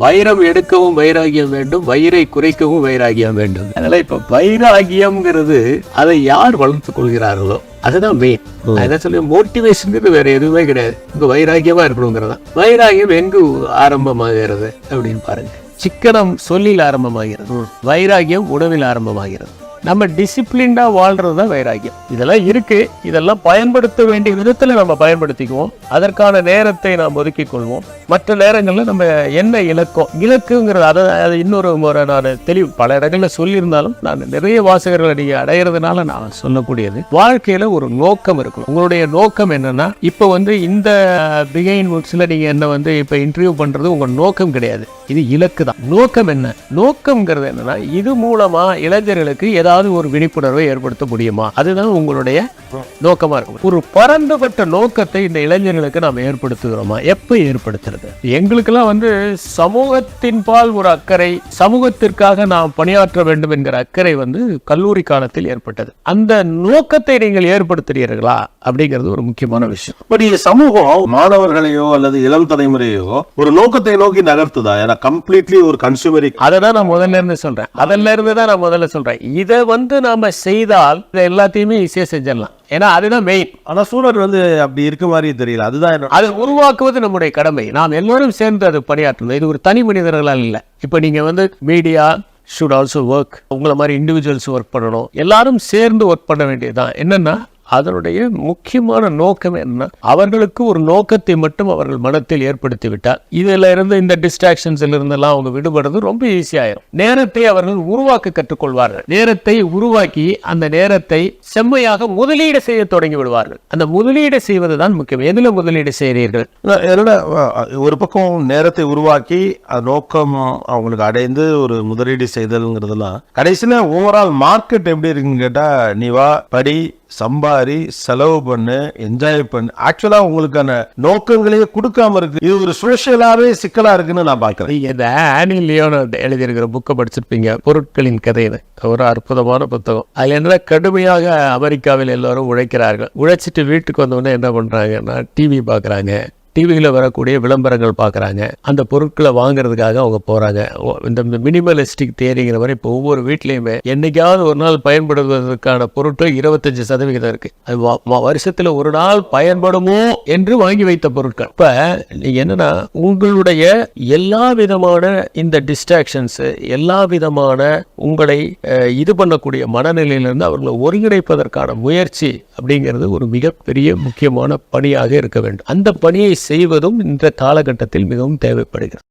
வைரம் எடுக்கவும் வைராகியம் வேண்டும், வயிறை குறைக்கவும் வைராகியம் வேண்டும். அதனால இப்ப வைராகியம்ங்கிறது அதை யார் வளர்த்துக் கொள்கிறார்களோ அதுதான் மெயின். அதான் சொல்லி மோட்டிவேஷன் வேற எதுவுமே கிடையாது. இங்க வைராகியமா இருக்கணுங்கிறதா. வைராகியம் எங்கு ஆரம்பமாகிறது அப்படின்னு பாருங்க. சிக்கனம் சொல்லில் ஆரம்பமாகிறது, வைராகியம் உணவில் ஆரம்பமாகிறது. நம்ம டிசிப்ளின்டா வாழ்றதுதான் வைராகியம். இதெல்லாம் இருக்கு, இதெல்லாம் பயன்படுத்த வேண்டிய விதத்துல நம்ம பயன்படுத்திக்குவோம். அதற்கான நேரத்தை நாம் ஒதுக்கிக் கொள்வோம். மற்ற நேரங்கள்ல நம்ம என்ன இலக்குங்கிறது அதை இன்னொரு முறை நான் தெளிவு பல இடங்கள்ல சொல்லியிருந்தாலும் நான் நிறைய வாசகர்களை நீங்க அடையிறதுனால நான் சொல்லக்கூடியது, வாழ்க்கையில ஒரு நோக்கம் இருக்கணும். உங்களுடைய நோக்கம் என்னன்னா, இப்ப இந்த பிகைன் வுட்ஸ்ல நீங்க என்ன இப்ப இன்டர்வியூ பண்றது உங்க நோக்கம் கிடையாது, இது இலக்கு தான். நோக்கம் என்ன? நோக்கம்ங்கிறது என்னன்னா, இது மூலமா இளைஞர்களுக்கு ஏதாவது ஒரு விழிப்புணர்வை ஏற்படுத்த முடியுமா, அதுதான் உங்களுடைய நோக்கமா இருக்கும். ஒரு பரந்துபட்ட நோக்கத்தை இந்த இளைஞர்களுக்கு நாம் ஏற்படுத்துகிறோமா? எப்ப ஏற்படுத்துறது? எங்களுக்கெல்லாம் சமூகத்தின் பால் ஒரு அக்கறை, சமூகத்திற்காக நாம் பணியாற்ற வேண்டும் என்கிற அக்கறை கல்லூரி காலத்தில் ஏற்பட்டது. அந்த நோக்கத்தை நீங்கள் ஏற்படுத்துறீர்களா அப்படிங்கிறது ஒரு முக்கியமான விஷயம். பட் சமூகம் மாணவர்களையோ அல்லது இளம் தலைமுறையோ ஒரு நோக்கத்தை நோக்கி நகர்த்துதா? ஏன்னா கம்ப்ளீட்லி ஒரு கன்சூமரிக். அதான் நான் முதல்ல இருந்து சொல்றேன். அதில் இருந்து தான் நான் முதல்ல சொல்றேன். இதை நாம செய்தால் எல்லாத்தையுமே ஈஸியா செஞ்சிடலாம். ஏன்னா அதுதான் மெயின். ஆனா சூழல் அப்படி இருக்க மாதிரி தெரியல. அதுதான் அதை உருவாக்குவது நம்முடைய கடமை. நாம் எல்லாரும் சேர்ந்து அது பணியாற்றணும். இது ஒரு தனி மனிதர்களால் இல்லை. இப்ப நீங்க மீடியா should also work. உங்களை மாதிரி இண்டிவிஜுவல்ஸ் ஒர்க் பண்ணணும். எல்லாரும் சேர்ந்து ஒர்க் பண்ண வேண்டியதுதான். என்னன்னா அதனுடைய முக்கியமான நோக்கம் என்ன? அவர்களுக்கு ஒரு நோக்கத்தை மட்டும் அவர்கள் மனத்தில் ஏற்படுத்தி விட்டால் இதுல இருந்து இந்த டிஸ்ட்ராக்ஷன்ஸ்ல இருந்தெல்லாம் அவங்க விடுபடுறது ரொம்ப ஈஸியாயிரும். நேரத்தை அவர்கள் உருவாக்க கற்றுக்கொள்வார்கள். நேரத்தை உருவாக்கி அந்த நேரத்தை செம்மையாக முதலீடு செய்ய தொடங்கி விடுவார்கள். அந்த முதலீடு செய்வதுதான் முக்கியம். எதுல முதலீடு செய்கிறீர்கள்? ஒரு பக்கம் நேரத்தை உருவாக்கி நோக்கம் அவங்களுக்கு அடைந்து ஒரு முதலீடு செய்தல்ங்கிறதுலாம் கடைசியில ஓவரால் மார்க்கெட் எப்படி இருக்குன்னு கேட்டா, நீ வா, படி, சம்பாரி, செலவு பண்ணு, என்ஜாய் பண்ணு. ஆக்சுவலா உங்களுக்கான நோக்கங்களையே கொடுக்காம இருக்கு. இது ஒரு சோஷியலாவே சிக்கலா இருக்குன்னு நான் பாக்குறேன். இந்த ஆனி லியோன் எழுதியிருக்கிற புக்கை படிச்சிருப்பீங்க, பொருட்களின் கதைன்னு. ஒரு அற்புதமான புத்தகம். அதுல என்ன, கடுமையாக அமெரிக்காவில் எல்லாரும் உழைக்கிறார்கள். உழைச்சிட்டு வீட்டுக்கு வந்தோடனே என்ன பண்றாங்கன்னா, டிவி பாக்குறாங்க. டிவியில் வரக்கூடிய விளம்பரங்கள் பார்க்குறாங்க. அந்த பொருட்களை வாங்குறதுக்காக அவங்க போகிறாங்க. இந்த மினிமலிஸ்டிக் தேரிங்கிற மாதிரி இப்போ ஒவ்வொரு வீட்லேயுமே என்னைக்காவது ஒரு நாள் பயன்படுவதற்கான பொருட்கள் 25% இருக்குது. அது வருஷத்தில் ஒரு நாள் பயன்படுமோ என்று வாங்கி வைத்த பொருட்கள். இப்போ நீங்கள் என்னென்னா, உங்களுடைய எல்லா விதமான இந்த டிஸ்ட்ராக்ஷன்ஸு, எல்லா விதமான உங்களை இது பண்ணக்கூடிய மனநிலையிலிருந்து அவர்களை ஒருங்கிணைப்பதற்கான முயற்சி அப்படிங்கிறது ஒரு மிகப்பெரிய முக்கியமான பணியாக இருக்க வேண்டும். அந்த பணியை செய்வதும் இந்த காலகட்டத்தில் மிகவும் தேவைப்படுகிறது.